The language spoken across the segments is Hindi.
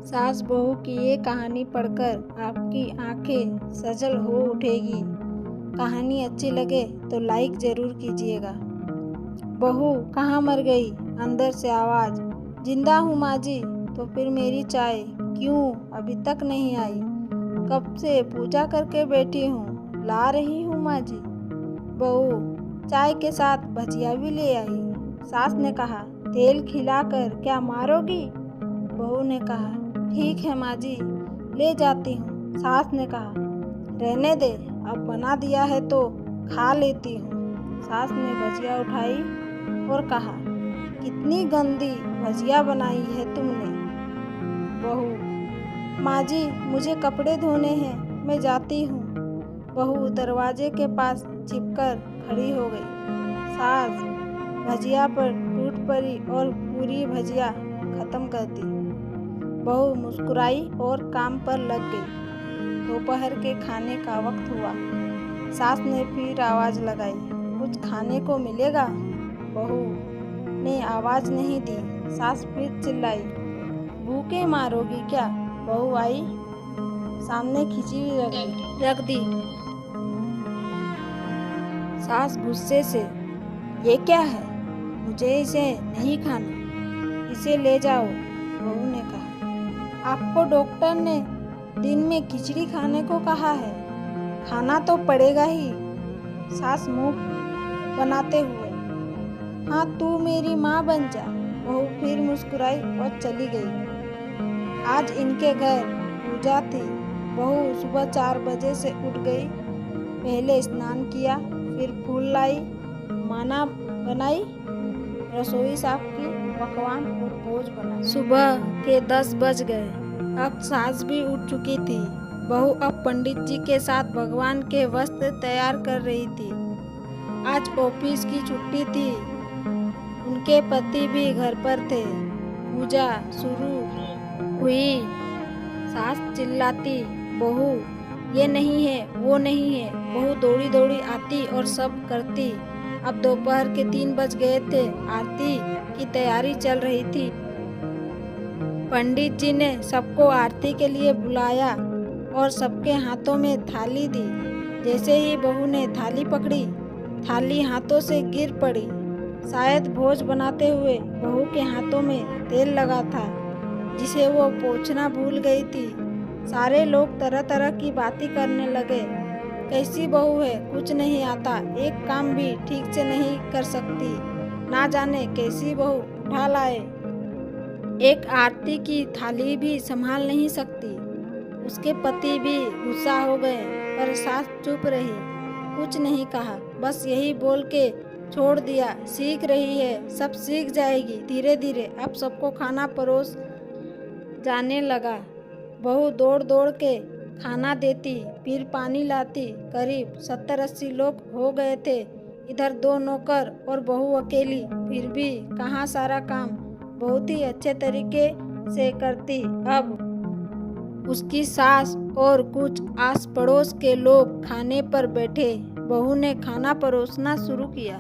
सास बहू की ये कहानी पढ़कर आपकी आंखें सजल हो उठेगी। कहानी अच्छी लगे तो लाइक ज़रूर कीजिएगा। बहू कहाँ मर गई? अंदर से आवाज़। जिंदा हूँ माँ जी। तो फिर मेरी चाय क्यों अभी तक नहीं आई? कब से पूजा करके बैठी हूँ, ला रही हूँ माँ जी। बहू चाय के साथ भजिया भी ले आई। सास ने कहा, तेल खिलाकर क्या मारोगी? बहू ने कहा, ठीक है माँ जी, ले जाती हूँ। सास ने कहा, रहने दे, अब बना दिया है तो खा लेती हूँ। सास ने भजिया उठाई और कहा, कितनी गंदी भजिया बनाई है तुमने। बहू, माँ जी मुझे कपड़े धोने हैं, मैं जाती हूँ। बहू दरवाजे के पास छिपकर खड़ी हो गई। सास भजिया पर टूट पड़ी और पूरी भजिया खत्म कर दी। बहू मुस्कुराई और काम पर लग गई। दोपहर के खाने का वक्त हुआ। सास ने फिर आवाज़ लगाई, कुछ खाने को मिलेगा? बहू ने आवाज़ नहीं दी। सास फिर चिल्लाई, भूखे मारोगी क्या? बहू आई, सामने खिचड़ी रख दी। सास गुस्से से, ये क्या है? मुझे इसे नहीं खाना, इसे ले जाओ। बहू ने कहा, आपको डॉक्टर ने दिन में खिचड़ी खाने को कहा है, खाना तो पड़ेगा ही। सास मुंह बनाते हुए, हाँ तू मेरी माँ बन जा। बहू फिर मुस्कुराई और चली गई। आज इनके घर पूजा थी। बहू सुबह 4 बजे से उठ गई। पहले स्नान किया, फिर फूल लाई, माना बनाई, रसोई साफ की, पकवान और भोज बना। सुबह के 10 बज गए। अब सास भी उठ चुकी थी। बहू अब पंडित जी के साथ भगवान के वस्त्र तैयार कर रही थी। आज ऑफिस की छुट्टी थी। उनके पति भी घर पर थे। पूजा शुरू हुई। सास चिल्लाती, बहू ये नहीं है, वो नहीं है। बहू दौड़ी दौड़ी आती और सब करती। अब दोपहर के 3 बज गए थे। आरती की तैयारी चल रही थी। पंडित जी ने सबको आरती के लिए बुलाया और सबके हाथों में थाली दी। जैसे ही बहू ने थाली पकड़ी, थाली हाथों से गिर पड़ी। शायद भोज बनाते हुए बहू के हाथों में तेल लगा था, जिसे वो पोंछना भूल गई थी। सारे लोग तरह तरह की बातें करने लगे। कैसी बहू है, कुछ नहीं आता, एक काम भी ठीक से नहीं कर सकती, ना जाने कैसी बहू उठा लाए, एक आरती की थाली भी संभाल नहीं सकती। उसके पति भी गुस्सा हो गए, पर सास चुप रही, कुछ नहीं कहा, बस यही बोल के छोड़ दिया, सीख रही है, सब सीख जाएगी धीरे धीरे। अब सबको खाना परोस जाने लगा। बहू दौड़ दौड़ के खाना देती, फिर पानी लाती। करीब 70-80 लोग हो गए थे। इधर 2 नौकर और बहू अकेली, फिर भी कहाँ सारा काम बहुत ही अच्छे तरीके से करती। अब उसकी सास और कुछ आस पड़ोस के लोग खाने पर बैठे। बहू ने खाना परोसना शुरू किया।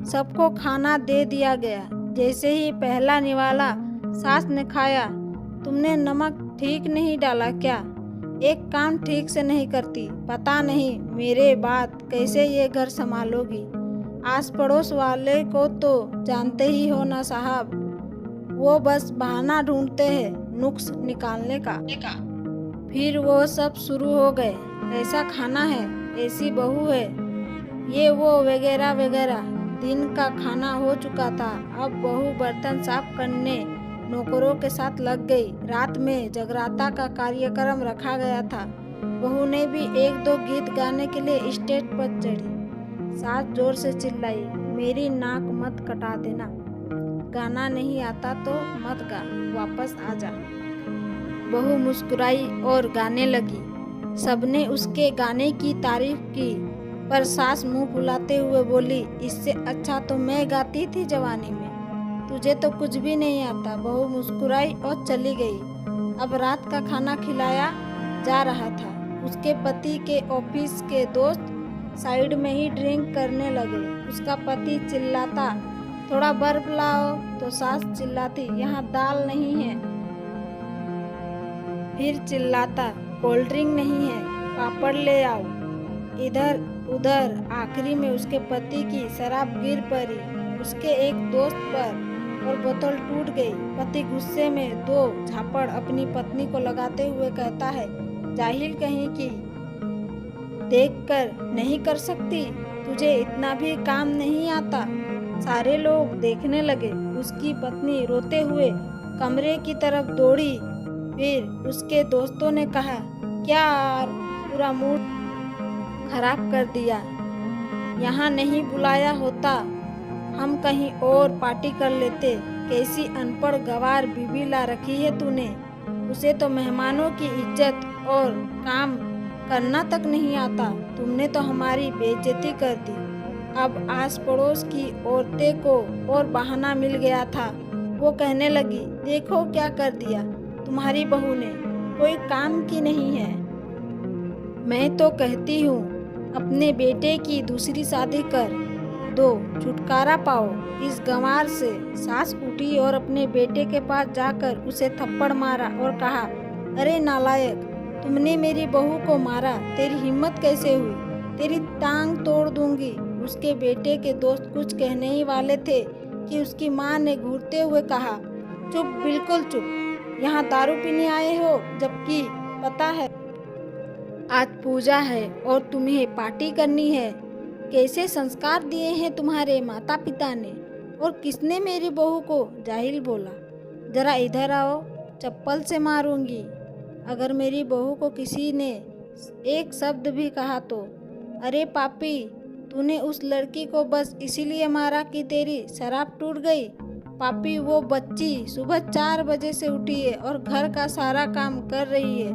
सबको खाना दे दिया गया। जैसे ही पहला निवाला सास ने खाया, तुमने नमक ठीक नहीं डाला क्या? एक काम ठीक से नहीं करती, पता नहीं मेरे बाद कैसे ये घर संभालोगी। आस पड़ोस वाले को तो जानते ही हो ना साहब, वो बस बहाना ढूंढते हैं नुक्स निकालने का। फिर वो सब शुरू हो गए, ऐसा खाना है, ऐसी बहू है, ये वो वगैरह वगैरह। दिन का खाना हो चुका था। अब बहू बर्तन साफ करने नौकरों के साथ लग गई। रात में जगराता का कार्यक्रम रखा गया था। बहू ने भी 1-2 गीत गाने के लिए स्टेज पर चढ़ी। सास जोर से चिल्लाई, मेरी नाक मत कटा देना, गाना नहीं आता तो मत गा, वापस आ जा। बहू मुस्कुराई और गाने लगी। सबने उसके गाने की तारीफ की, पर सास मुंह फुलाते हुए बोली, इससे अच्छा तो मैं गाती थी जवानी में, तुझे तो कुछ भी नहीं आता। बहू मुस्कुराई और चली गई। अब रात का खाना खिलाया जा रहा था। उसके पति के ऑफिस के दोस्त साइड में ही ड्रिंक करने लगे। उसका पति चिल्लाता, थोड़ा बर्फ लाओ, तो सास चिल्लाती, यहाँ दाल नहीं है। फिर चिल्लाता, कोल्ड ड्रिंक नहीं है, पापड़ ले आओ। इधर उधर आखिरी में उसके पति की शराब गिर पड़ी उसके एक दोस्त पर और बोतल टूट गई। पति गुस्से में 2 झापड़ अपनी पत्नी को लगाते हुए कहता है, जाहिल कहीं की, देखकर नहीं कर सकती, तुझे इतना भी काम नहीं आता। सारे लोग देखने लगे। उसकी पत्नी रोते हुए कमरे की तरफ दौड़ी। फिर उसके दोस्तों ने कहा, क्या यार, पूरा मूड खराब कर दिया, यहाँ नहीं बुलाया होता, हम कहीं और पार्टी कर लेते। कैसी अनपढ़ गवार बीवी ला रखी है तूने, उसे तो मेहमानों की इज्जत और काम करना तक नहीं आता। तुमने तो हमारी बेइज्जती कर दी। अब आस पड़ोस की औरतें को और बहाना मिल गया था। वो कहने लगी, देखो क्या कर दिया तुम्हारी बहू ने, कोई काम की नहीं है। मैं तो कहती हूँ अपने बेटे की दूसरी शादी कर दो, छुटकारा पाओ इस गंवार से। सास उठी और अपने बेटे के पास जाकर उसे थप्पड़ मारा और कहा, अरे नालायक, तुमने मेरी बहू को मारा, तेरी हिम्मत कैसे हुई, तेरी टांग तोड़ दूंगी। उसके बेटे के दोस्त कुछ कहने ही वाले थे कि उसकी माँ ने घूरते हुए कहा, चुप, बिल्कुल चुप, यहाँ दारू पीने आए हो, जबकि पता है आज पूजा है और तुम्हें पार्टी करनी है। कैसे संस्कार दिए हैं तुम्हारे माता पिता ने, और किसने मेरी बहू को जाहिल बोला। जरा इधर आओ, चप्पल से मारूंगी अगर मेरी बहू को किसी ने एक शब्द भी कहा तो। अरे पापी, तूने उस लड़की को बस इसीलिए मारा कि तेरी शराब टूट गई। पापी, वो बच्ची सुबह 4 बजे से उठी है और घर का सारा काम कर रही है,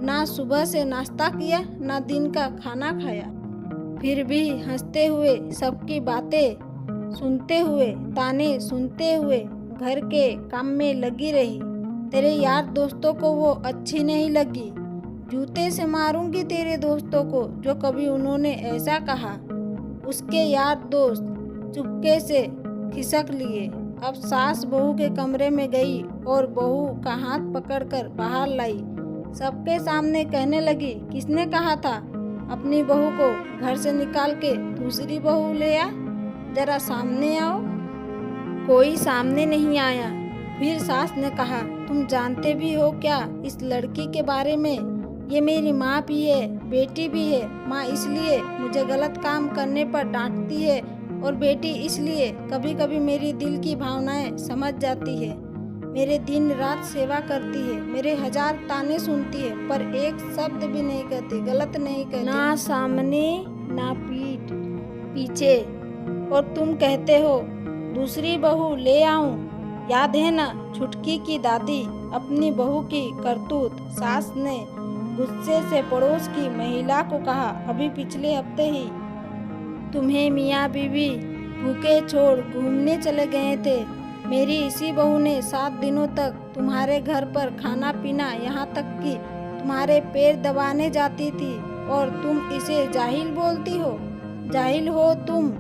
ना सुबह से नाश्ता किया ना दिन का खाना खाया, फिर भी हंसते हुए सबकी बातें सुनते हुए ताने सुनते हुए घर के काम में लगी रही। तेरे यार दोस्तों को वो अच्छी नहीं लगी। जूते से मारूंगी तेरे दोस्तों को जो कभी उन्होंने ऐसा कहा। उसके यार दोस्त चुपके से खिसक लिए। अब सास बहू के कमरे में गई और बहू का हाथ पकड़कर बाहर लाई। सबके सामने कहने लगी, किसने कहा था अपनी बहू को घर से निकाल के दूसरी बहू ले आ, जरा सामने आओ। कोई सामने नहीं आया। फिर सास ने कहा, तुम जानते भी हो क्या इस लड़की के बारे में, ये मेरी माँ भी है, बेटी भी है। माँ इसलिए मुझे गलत काम करने पर डांटती है और बेटी इसलिए कभी कभी मेरी दिल की भावनाएं समझ जाती है। मेरे दिन रात सेवा करती है, मेरे 1000 ताने सुनती है, पर एक शब्द भी नहीं कहती, गलत नहीं कहती, ना सामने ना पीठ पीछे। और तुम कहते हो दूसरी बहू ले आऊं। याद है ना छुटकी की दादी अपनी बहू की करतूत। सास ने गुस्से से पड़ोस की महिला को कहा, अभी पिछले हफ्ते ही तुम्हें मियाँ बीवी भूखे छोड़ घूमने चले गए थे। मेरी इसी बहू ने 7 दिनों तक तुम्हारे घर पर खाना पीना, यहाँ तक कि तुम्हारे पैर दबाने जाती थी, और तुम इसे जाहिल बोलती हो। जाहिल हो तुम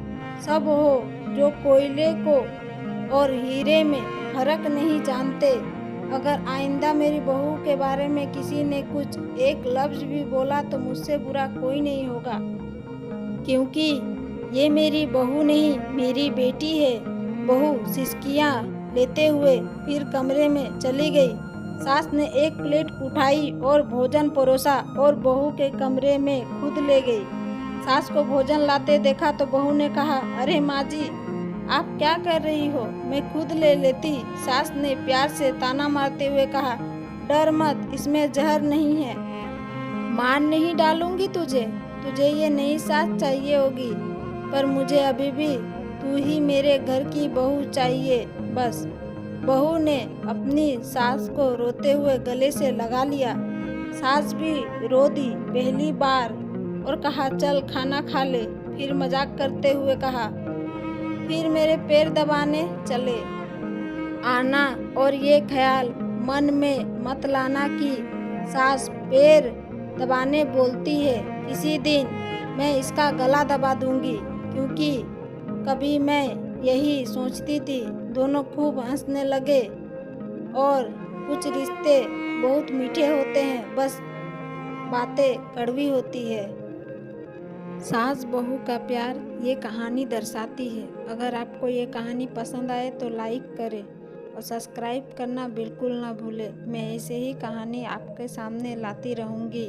सब हो जो कोयले को और हीरे में फर्क नहीं जानते। अगर आइंदा मेरी बहू के बारे में किसी ने कुछ एक लफ्ज भी बोला तो मुझसे बुरा कोई नहीं होगा, क्योंकि ये मेरी बहू नहीं मेरी बेटी है। बहू सिसकियाँ लेते हुए फिर कमरे में चली गई। सास ने एक प्लेट उठाई और भोजन परोसा और बहू के कमरे में खुद ले गई। सास को भोजन लाते देखा तो बहू ने कहा, अरे माँ जी, आप क्या कर रही हो, मैं खुद ले लेती। सास ने प्यार से ताना मारते हुए कहा, डर मत, इसमें जहर नहीं है, मार नहीं डालूंगी तुझे। तुझे ये नई सास चाहिए होगी, पर मुझे अभी भी तू ही मेरे घर की बहू चाहिए बस। बहू ने अपनी सास को रोते हुए गले से लगा लिया। सास भी रो दी पहली बार और कहा, चल खाना खा ले। फिर मजाक करते हुए कहा, फिर मेरे पैर दबाने चले आना, और ये ख्याल मन में मत लाना कि सास पैर दबाने बोलती है। किसी दिन मैं इसका गला दबा दूंगी, क्योंकि कभी मैं यही सोचती थी। दोनों खूब हंसने लगे और कुछ रिश्ते बहुत मीठे होते हैं, बस बातें कड़वी होती है। सास बहू का प्यार ये कहानी दर्शाती है। अगर आपको ये कहानी पसंद आए तो लाइक करें और सब्सक्राइब करना बिल्कुल ना भूलें। मैं ऐसे ही कहानी आपके सामने लाती रहूँगी।